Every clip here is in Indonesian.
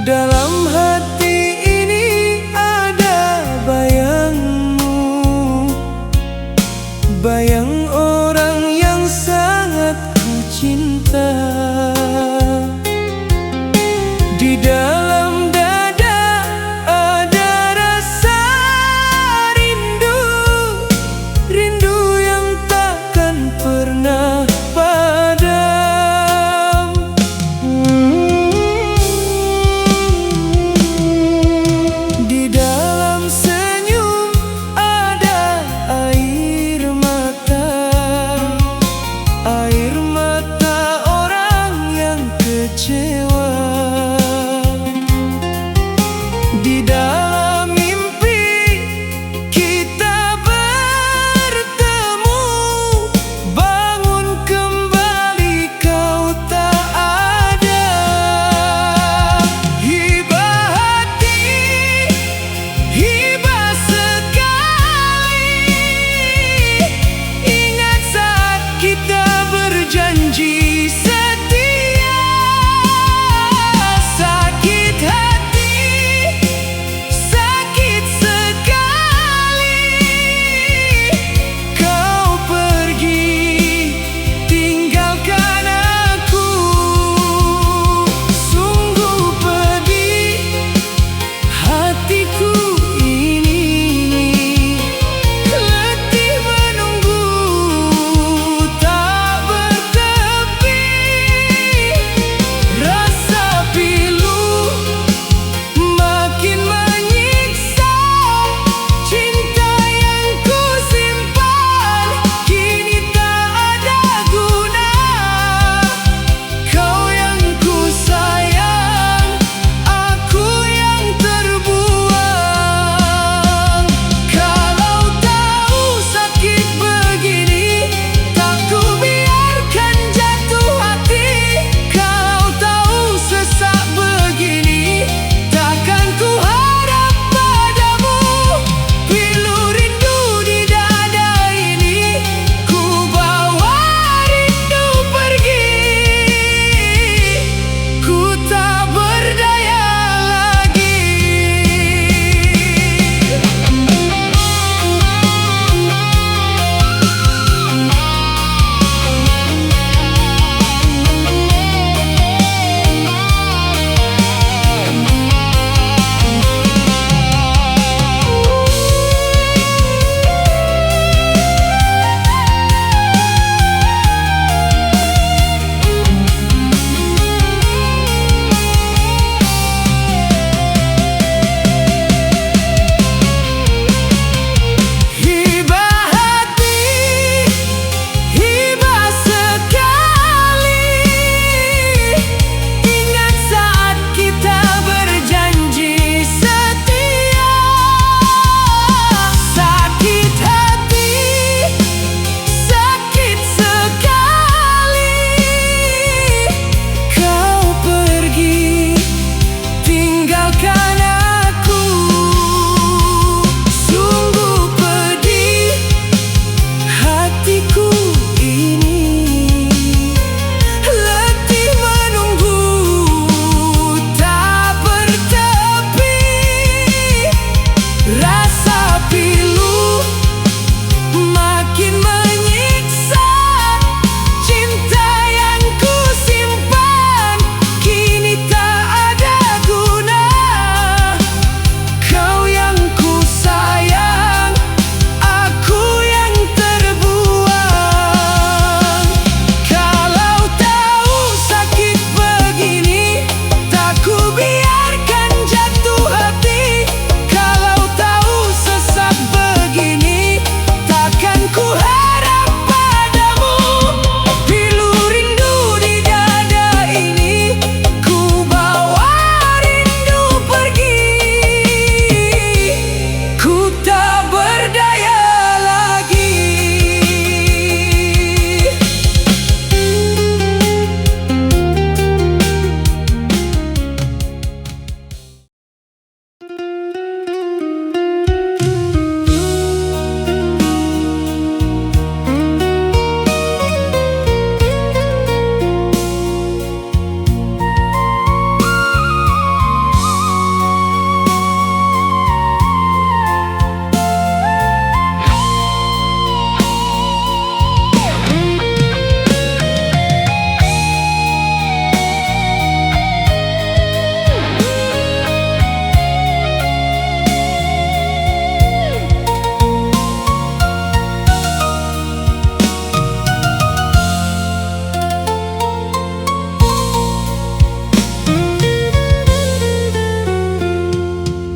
Dalam hati ini ada bayangmu, bayang orang yang sangat ku cinta. Di dalam dada ada rasa rindu, rindu yang takkan pernah padam. Di dalam senyum ada air mata orang yang kecewa.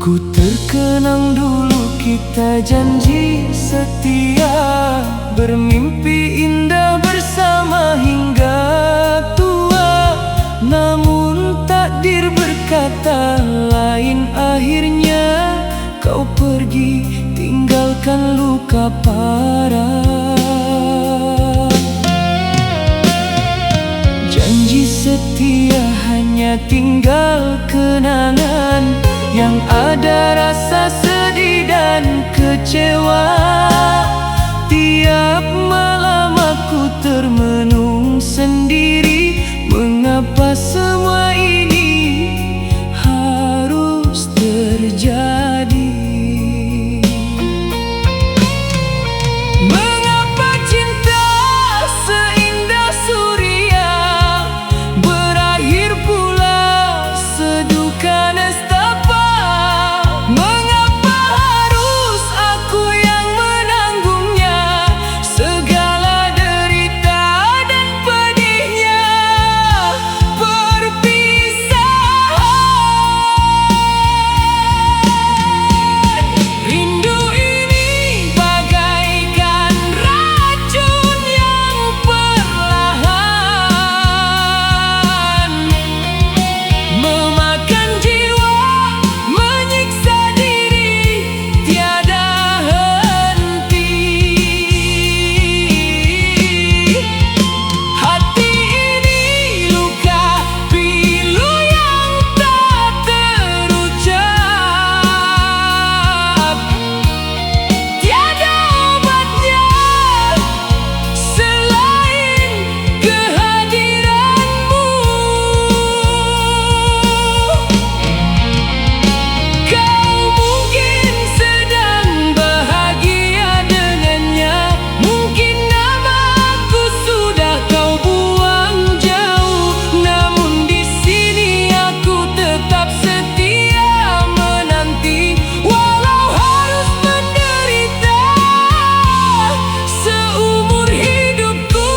Ku terkenang dulu kita janji setia, bermimpi indah bersama hingga tua. Namun takdir berkata lain, akhirnya kau pergi tinggalkan luka parah. Janji setia hanya tinggal kenangan, yang ada rasa sedih dan kecewa. Tiap malam aku termenung sendiri, mengapa semua ini harus terjadi? Mengapa cinta seindah surya berakhir pula seduka nestapa? Mengapa harus aku yang menanggungnya, segala derita dan pedihnya perpisahan? Rindu ini bagaikan racun yang perlahan memakan jiwa, menyiksa diri tiada henti. Hati ini luka pilu yang tak terucap, tiada obatnya selain kehadiranmu. Kau mungkin sedang bahagia dengannya, mungkin namaku sudah kau buang jauh. Namun di sini aku tetap setia menanti, walau harus menderita seumur hidupku.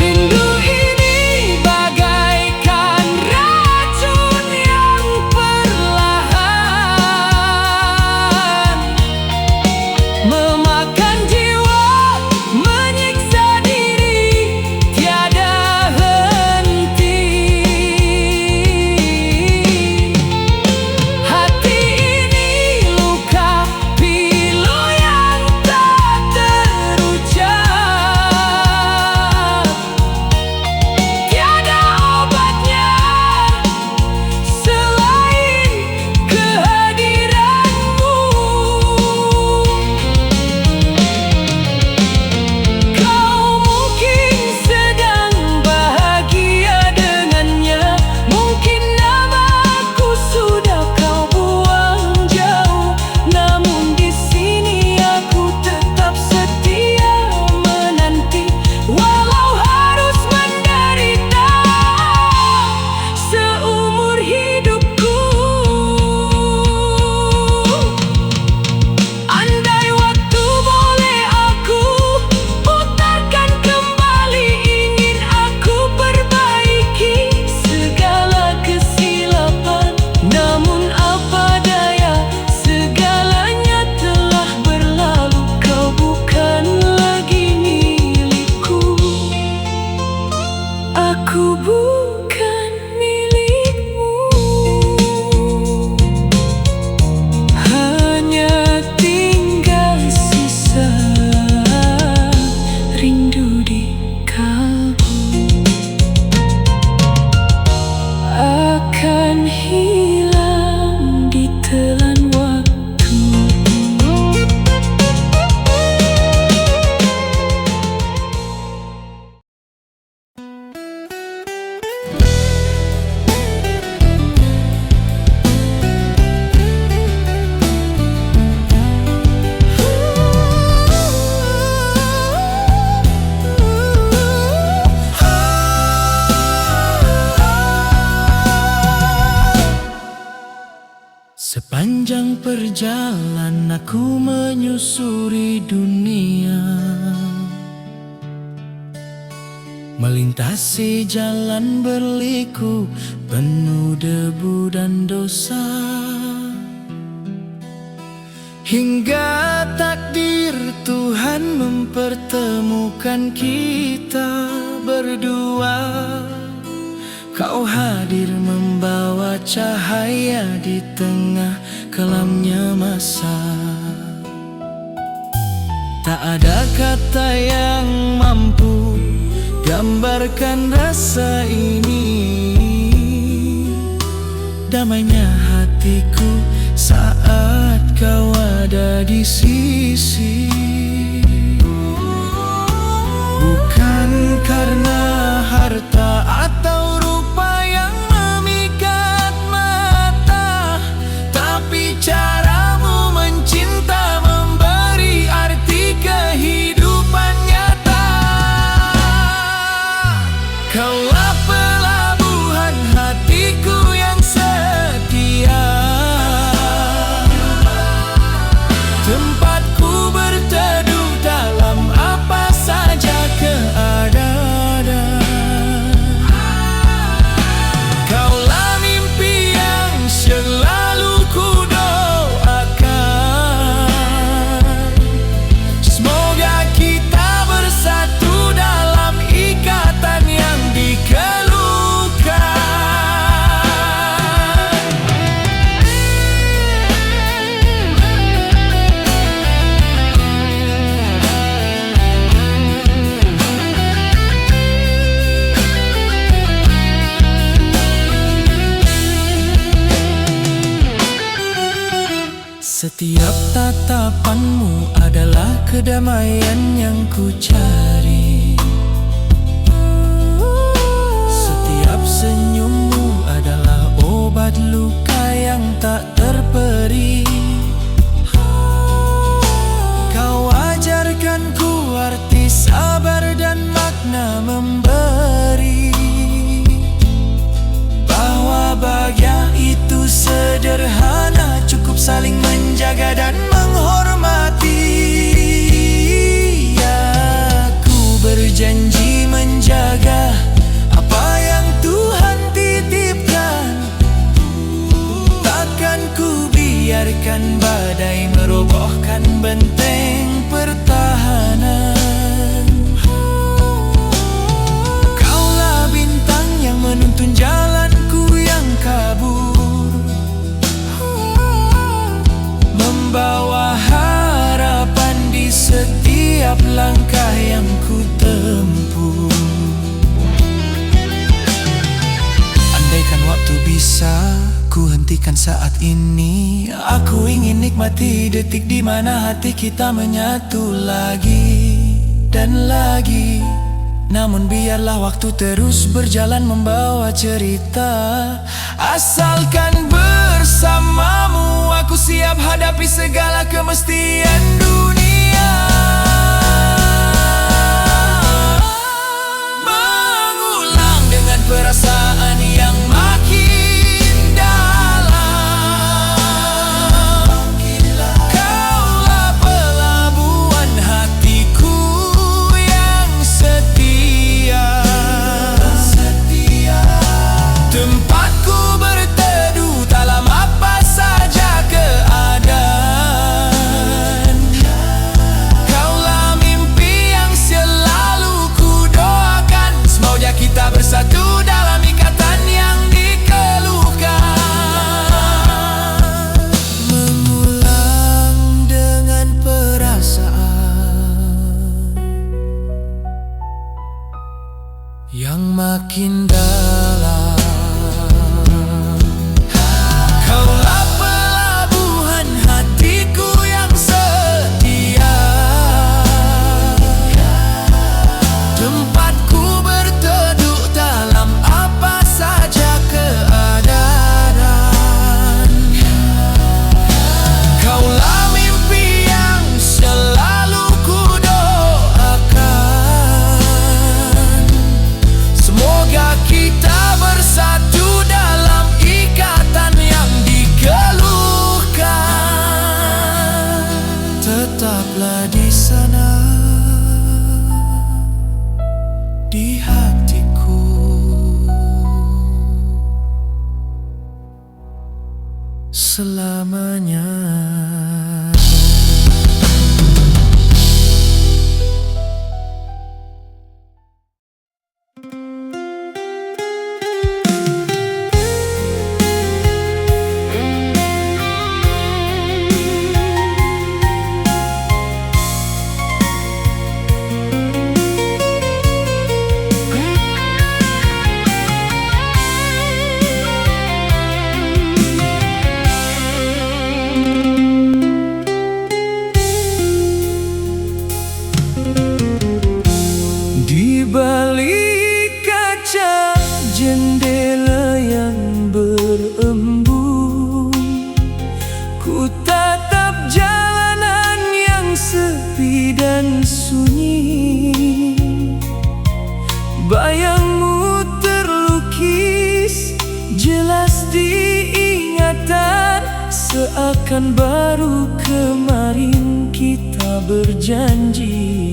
Rindu ini bagaikan racun yang perlahan memakan jiwa, menyiksa diri tiada henti. Hati ini luka pilu yang tak terucap, tiada obatnya selain kehadiranmu. Kau mungkin sedang bahagia dengannya, mungkin namaku sudah kau buang jauh. Namun di sini aku tetap setia menanti, walau harus menderita seumur hidupku. Andai waktu boleh aku putarkan kembali, ingin aku perbaiki segala kesilapan. Namun apa daya, segalanya telah berlalu. Kau bukan lagi milikku, aku bukan milikmu. Hanya tinggal sisa rindu di kalbu, akan hilang Sepanjang perjalanan aku menyusuri dunia, melintasi jalan berliku penuh debu dan dosa, hingga takdir Tuhan mempertemukan kita berdua. Kau hadir membawa cahaya di tengah kelamnya masa. Tak ada kata yang mampu gambarkan rasa ini. Damainya hatiku saat kau ada di sisi. Bukan karena harta atau rupa yang memikat mata, tapi caramu mencinta memberi arti kehidupan nyata. Kaulah pelabuhan hatiku yang setia, tempatku berteduh dalam apa saja keadaan. Kaulah mimpi yang selalu ku doakan. Semoga kita bersatu dalam ikatan yang dikeluhkan. Setiap tatapanmu adalah kedamaian yang ku cari. Setiap senyummu adalah obat luka yang tak terperi. Kau ajarkan ku arti sabar dan makna memberi, bahwa bahagia itu sederhana, cukup saling menjaga dan menghormati. Aku berjanji menjaga apa yang Tuhan titipkan. Takkan ku biarkan badai merobohkan benteng pertahanan. Kaulah bintang yang menuntun jalanku yang kabur, membawa harapan di setiap langkah yang ku tempuh. Andaikan waktu bisa ku hentikan saat ini, aku ingin nikmati detik di mana hati kita menyatu lagi dan lagi. Namun biarlah waktu terus berjalan membawa cerita. Asalkan bersamamu aku siap hadapi segala kemestian dunia. Mengulang dengan perasaan yang makin dalam. Kaulah pelabuhan hatiku yang setia, tempatku berteduh dalam apa saja keadaan. selamanya. Di balik kaca jendela yang berembun, ku tatap jalanan yang sepi dan sunyi. Bayangmu terlukis jelas di ingatan, seakan baru kemarin kita berjanji.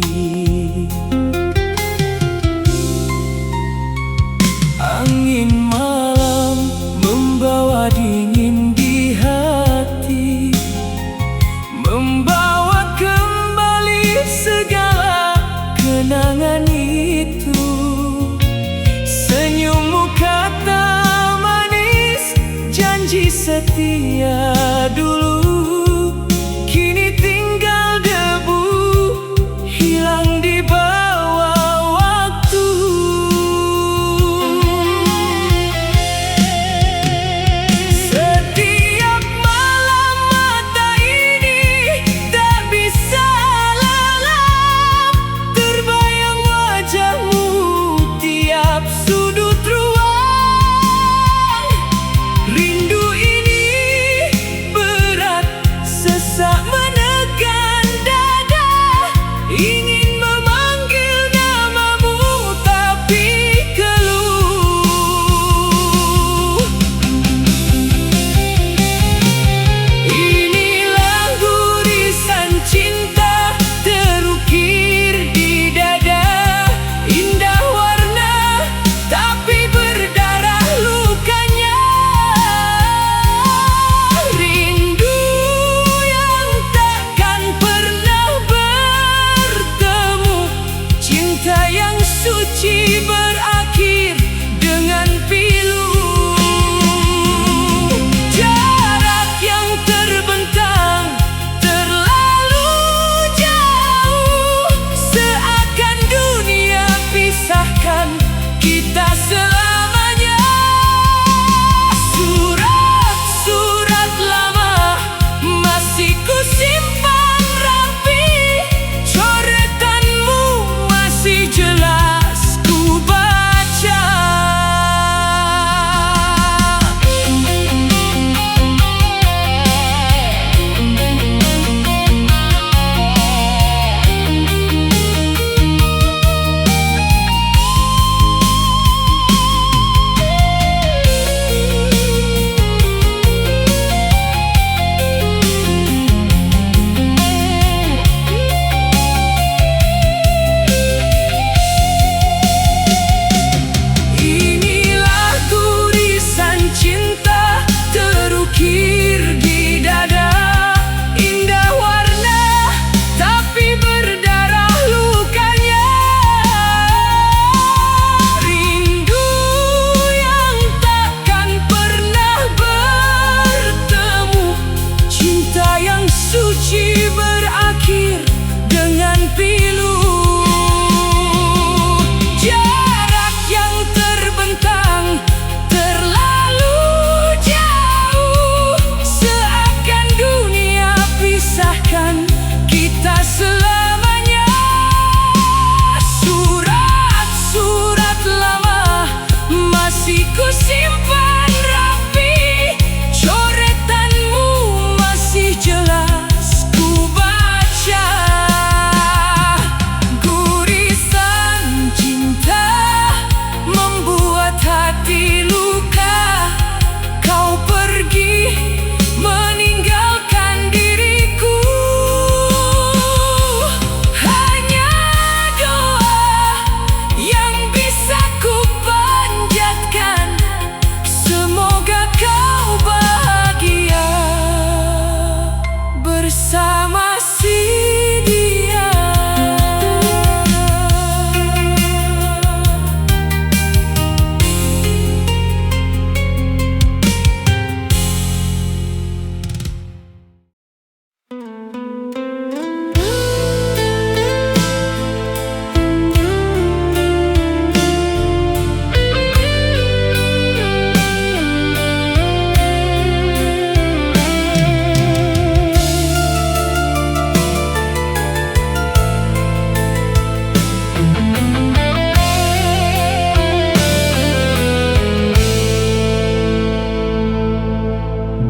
Angin malam membawa dingin di hati, membawa kembali segala kenangan itu. Senyummu kata manis, janji setia dulu, kini tinggal debu, hilang di bawah waktu. Setiap malam mata ini tak bisa lelap, terbayang wajahmu tiap sudut ruang. Rindu ini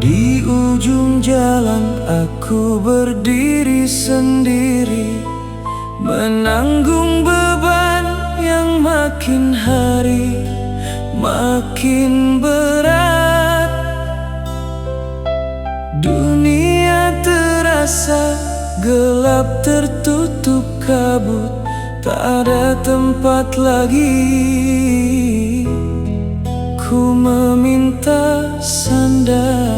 Di ujung jalan aku berdiri sendiri, menanggung beban yang makin hari makin berat. Dunia terasa gelap, tertutup kabut, tak ada tempat lagi. Ku meminta sandar.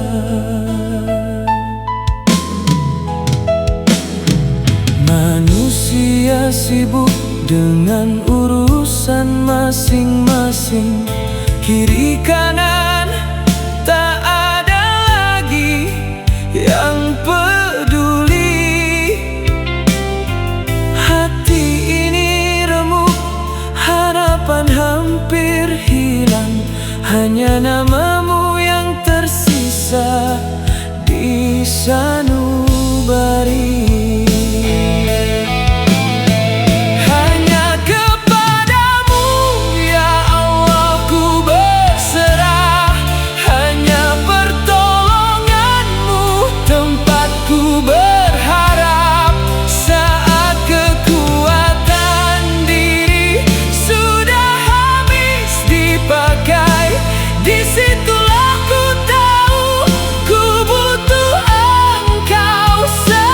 Manusia sibuk dengan urusan masing-masing, kiri kanan tak ada lagi yang peduli. Hati ini remuk, harapan hampir hilang, hanya namamu yang tersisa di sanubari. Disitulah ku tahu ku butuh engkau sekali.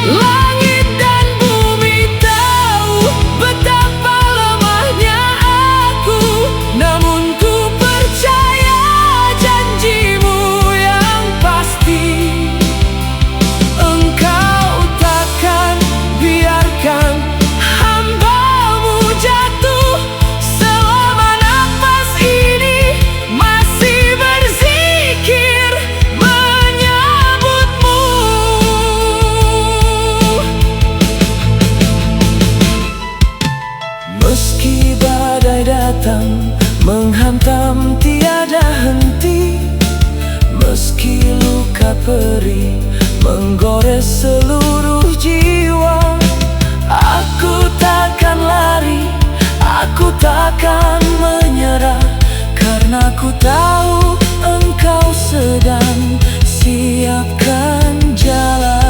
Langit dan bumi tahu betapa lemahnya aku, namun ku percaya janjimu yang pasti. Engkau takkan biarkan meski badai datang menghantam tiada henti, meski luka perih menggores seluruh jiwa, aku takkan lari, aku takkan menyerah, karena ku tahu engkau sedang siapkan jalan.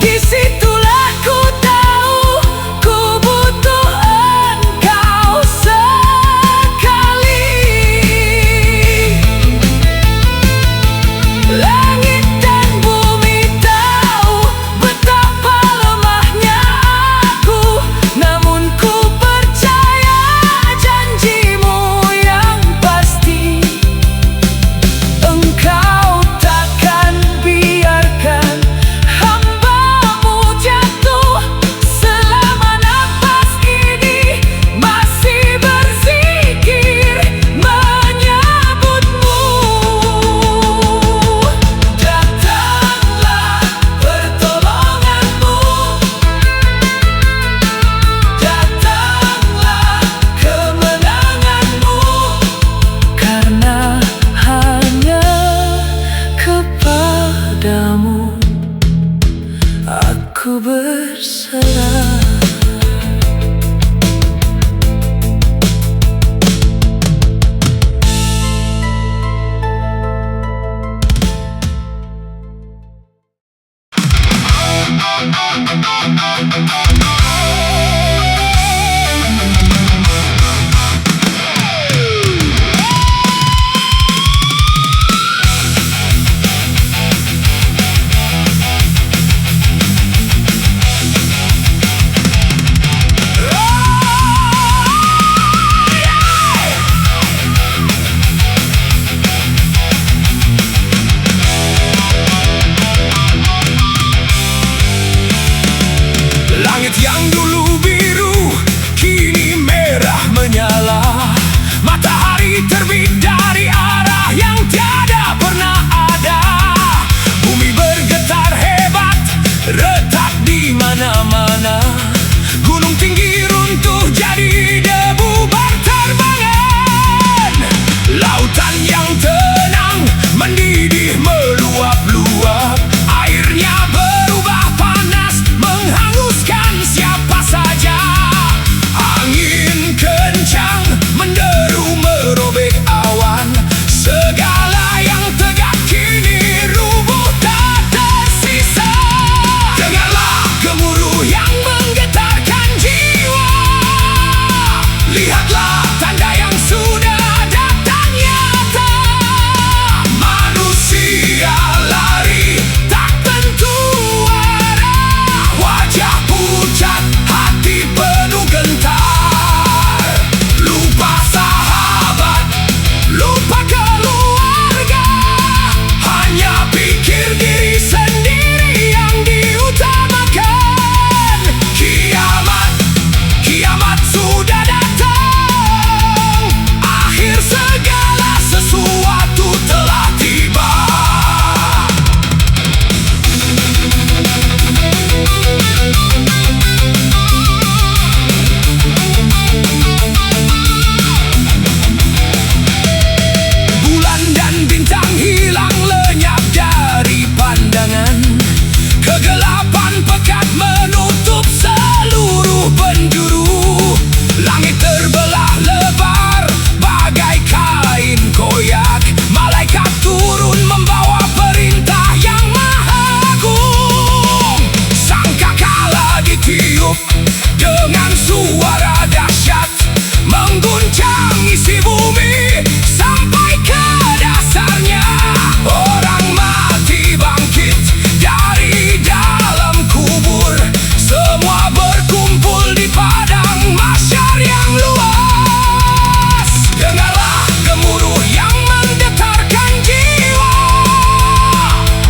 Disitulah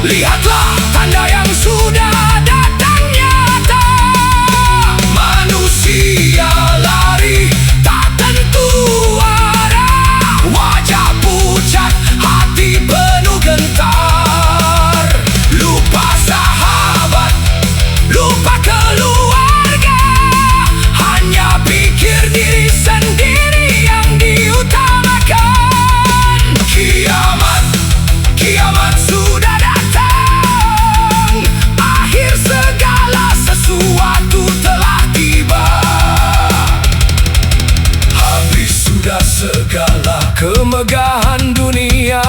Lihatlah tanda yang sudah datang nyata. Manusia lari tak tentu arah, wajah pucat, hati penuh gentar. Lupa sahabat, lupa keluarga, hanya pikir diri sendiri yang diutamakan. Kiamat, kiamat sudah datang, akhir segala sesuatu telah tiba. Habis sudah segala kemegahan dunia,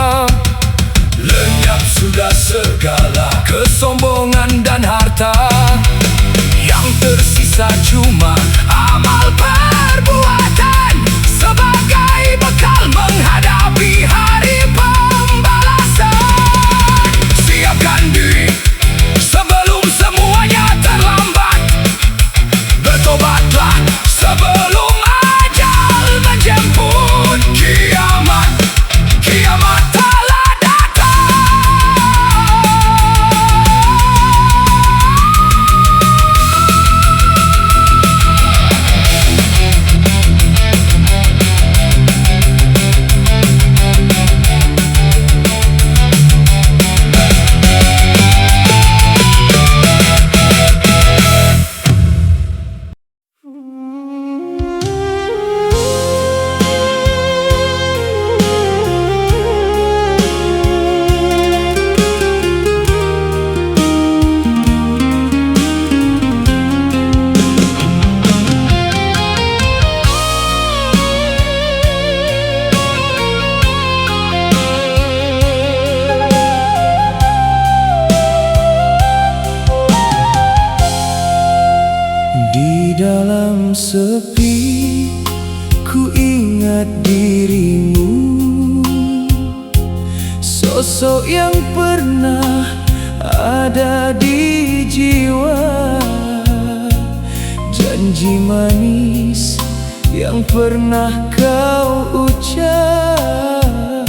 lenyap sudah segala kesombongan dan harta. Yang tersisa cuma amal perbuatan, sebagai bekal menghadapi hari pembalasan. Siapkan diri sebelum semuanya terlambat, bertobatlah sebelum ajal menjemput. Kiamat, kiamat telah datang. Di dalam sepi, ku ingat dirimu, sosok yang pernah ada di jiwa. Janji manis yang pernah kau ucap,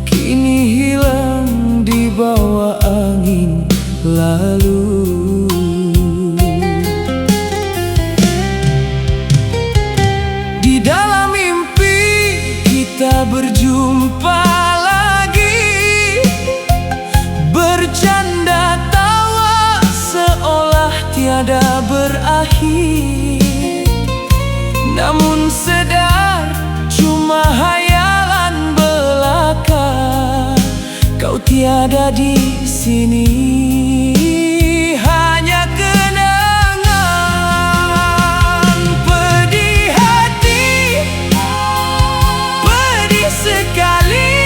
kini hilang di bawah angin lalu. Di dalam mimpi kita berjumpa lagi, bercanda tawa seolah tiada berakhir. Namun sedar cuma hayalan belaka, kau tiada di sini. Hanya kenangan pedih hati, pedih sekali,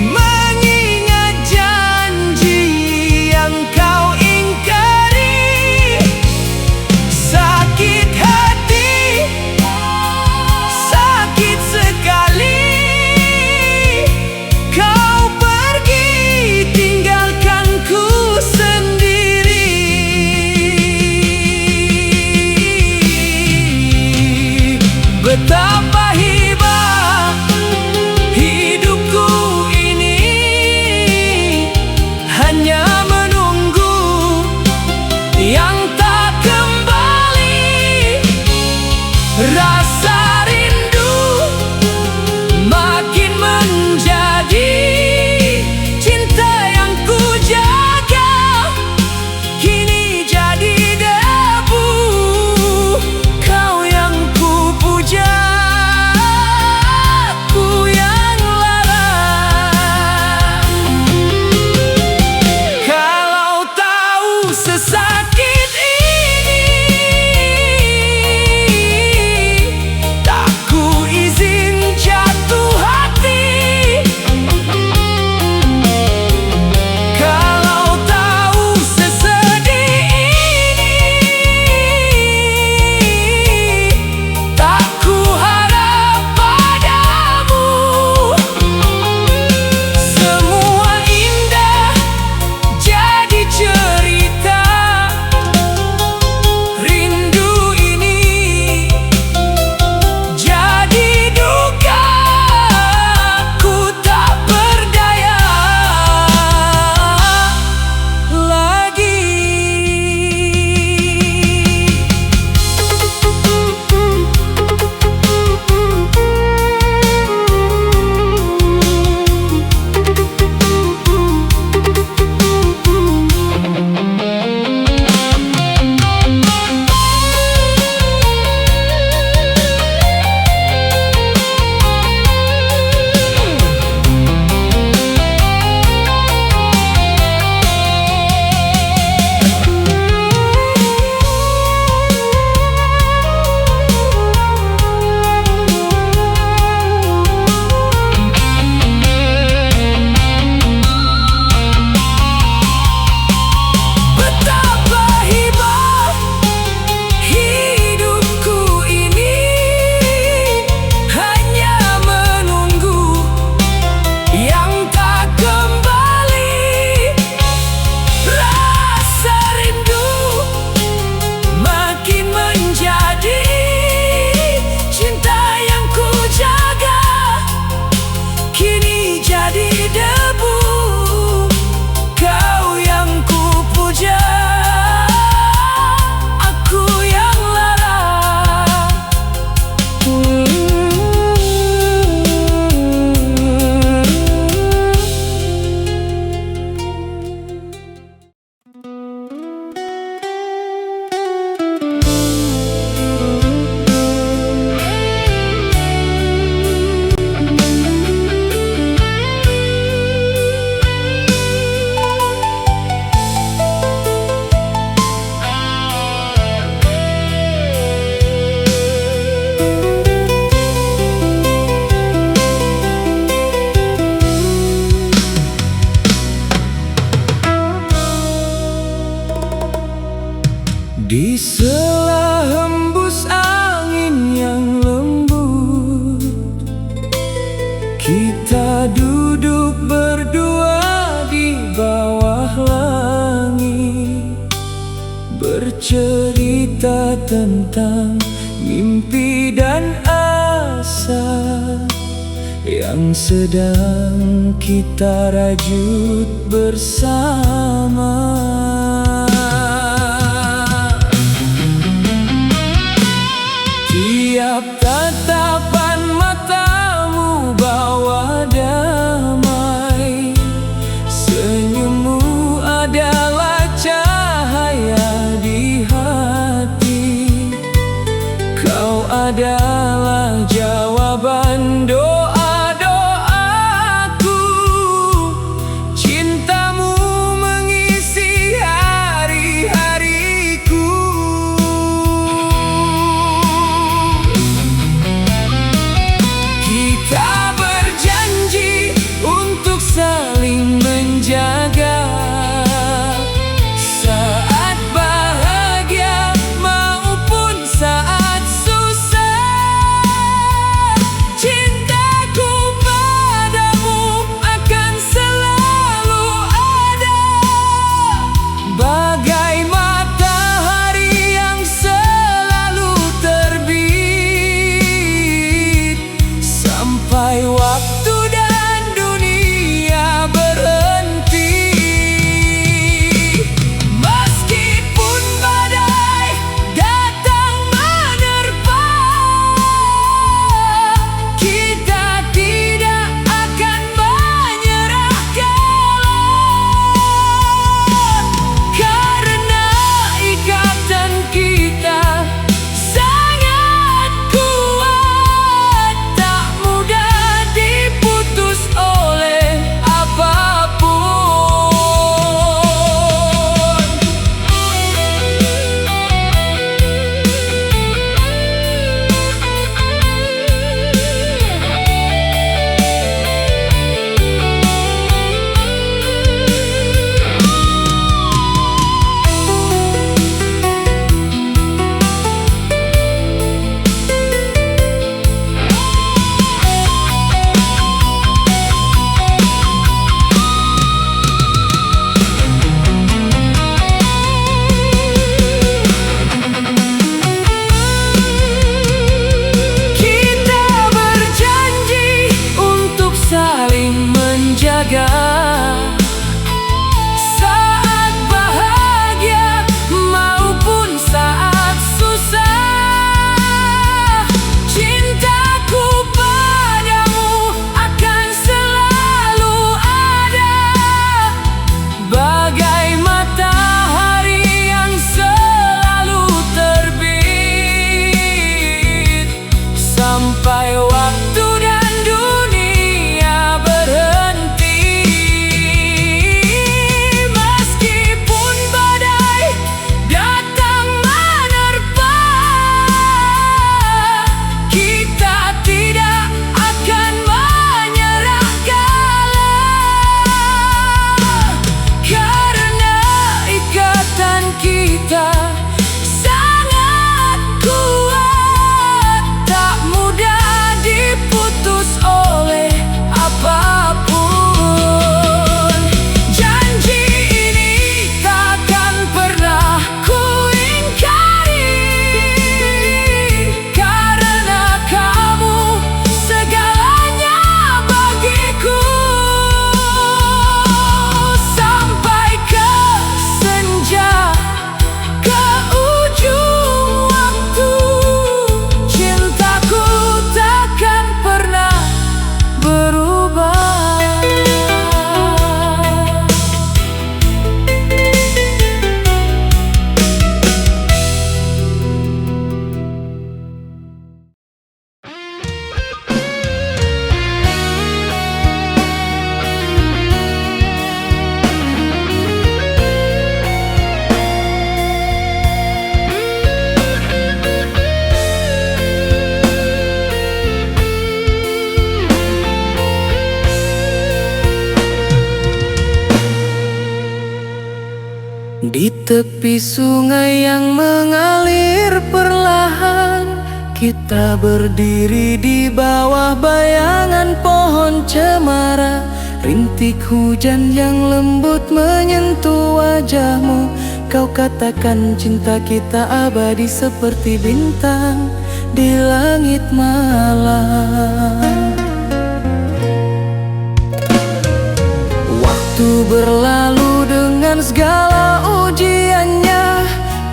mengingat janji yang kau ingkari. Sakit hati, sakit sekali, kau pergi tinggalkan Di sela hembus angin yang lembut, kita duduk berdua di bawah langit, bercerita tentang mimpi dan asa yang sedang kita rajut bersama. Tiap tatapan matamu bawa damai, senyummu adalah cahaya di hati. Kau adalah jawaban doa-doaku, cintamu mengisi hati. Di tepi sungai yang mengalir perlahan, kita berdiri di bawah bayangan pohon cemara. Rintik hujan yang lembut menyentuh wajahmu. Kau katakan cinta kita abadi seperti bintang di langit malam. Waktu berlalu dengan segala ujiannya,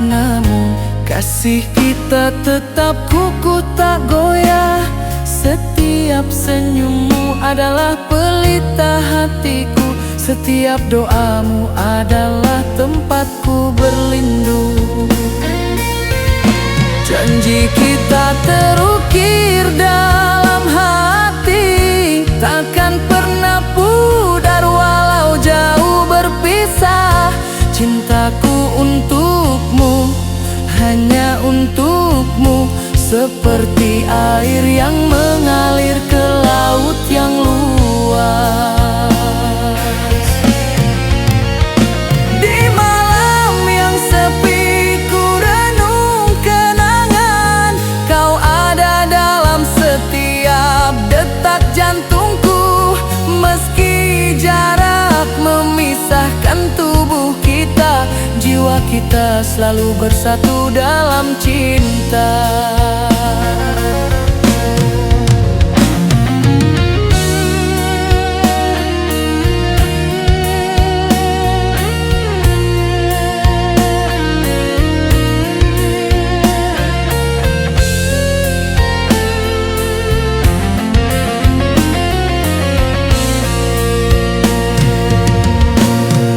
namun kasih kita tetap kukuh tak goyah. Setiap senyummu adalah pelita hatiku, setiap doamu adalah tempatku berlindung. Janji kita terukir dalam hati, takkan pernah pudar walau jauh berpisah. Cintaku untukmu, hanya untukmu, seperti air yang mengalir ke laut yang luas. Di malam yang sepi ku renung kenangan, kau ada dalam setiap detak jantungku. Meski jarak memisahkan tubuh kita, jiwa kita selalu bersatu dalam cinta.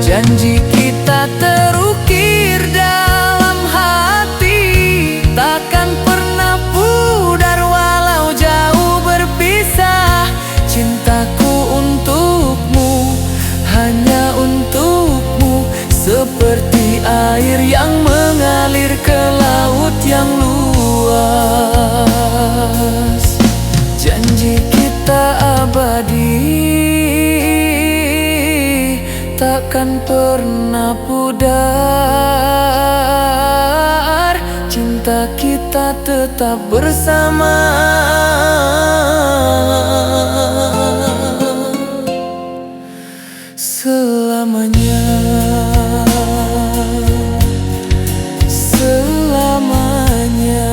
Janji kita terukir dalam hati, takkan pernah pudar walau jauh berpisah. Cintaku untukmu, hanya untukmu, seperti air yang mengalir ke laut yang luas. Janji kita abadi, takkan pernah pudar. Cinta kita tetap bersama selamanya. Selamanya.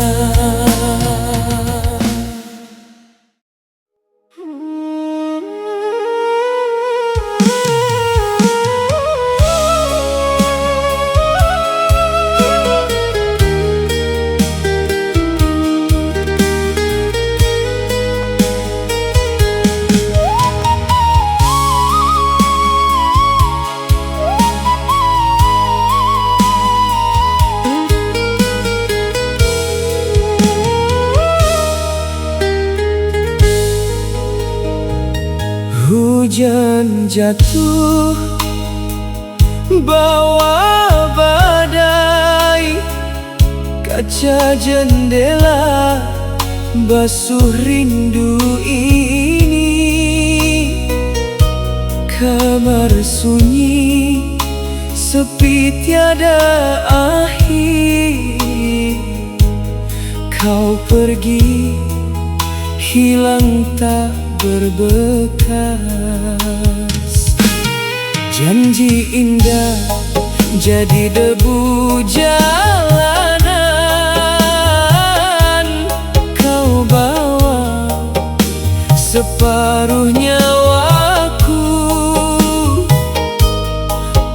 Hujan jatuh bawa badai, kaca jendela basuh rindu ini. Kamar sunyi sepi tiada akhir, kau pergi hilang tak berbekas. Janji indah jadi debu jalanan, kau bawa separuh nyawaku.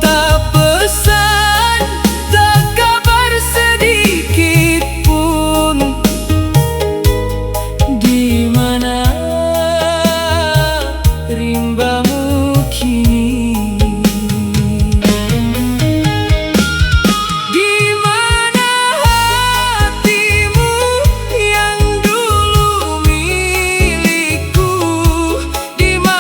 Tak pesan, tak kabar sedikit pun. Di mana rimbamu kini? Di mana hatimu yang dulu milikku? Di mana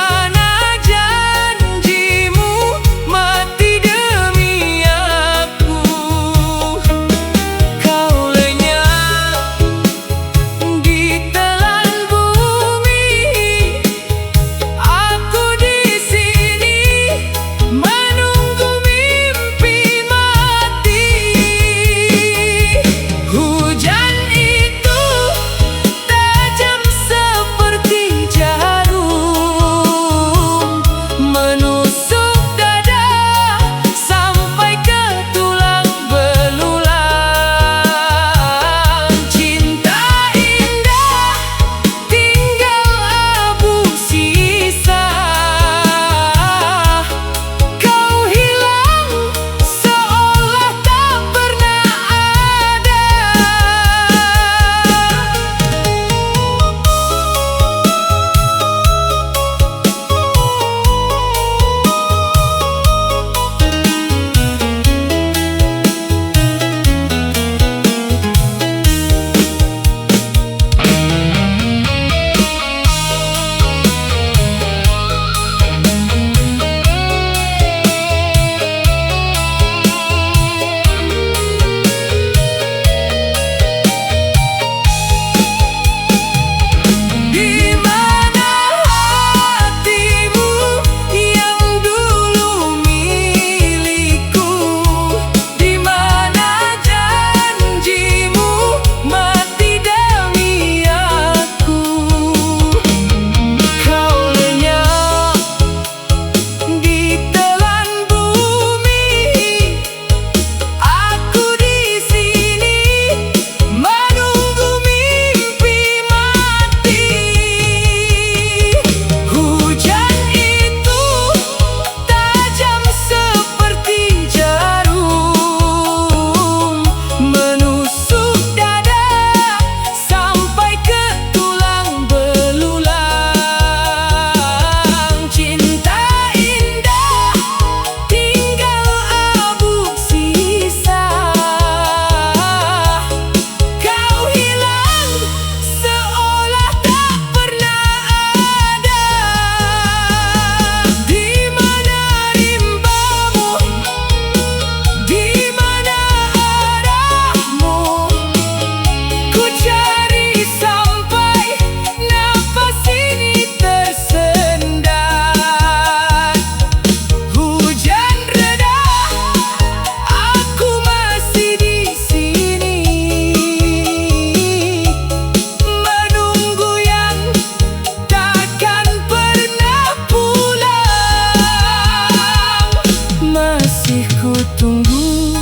ku tunggu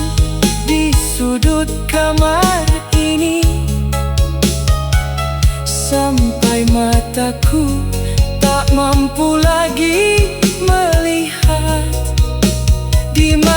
di sudut kamar ini sampai mataku tak mampu lagi melihat di mana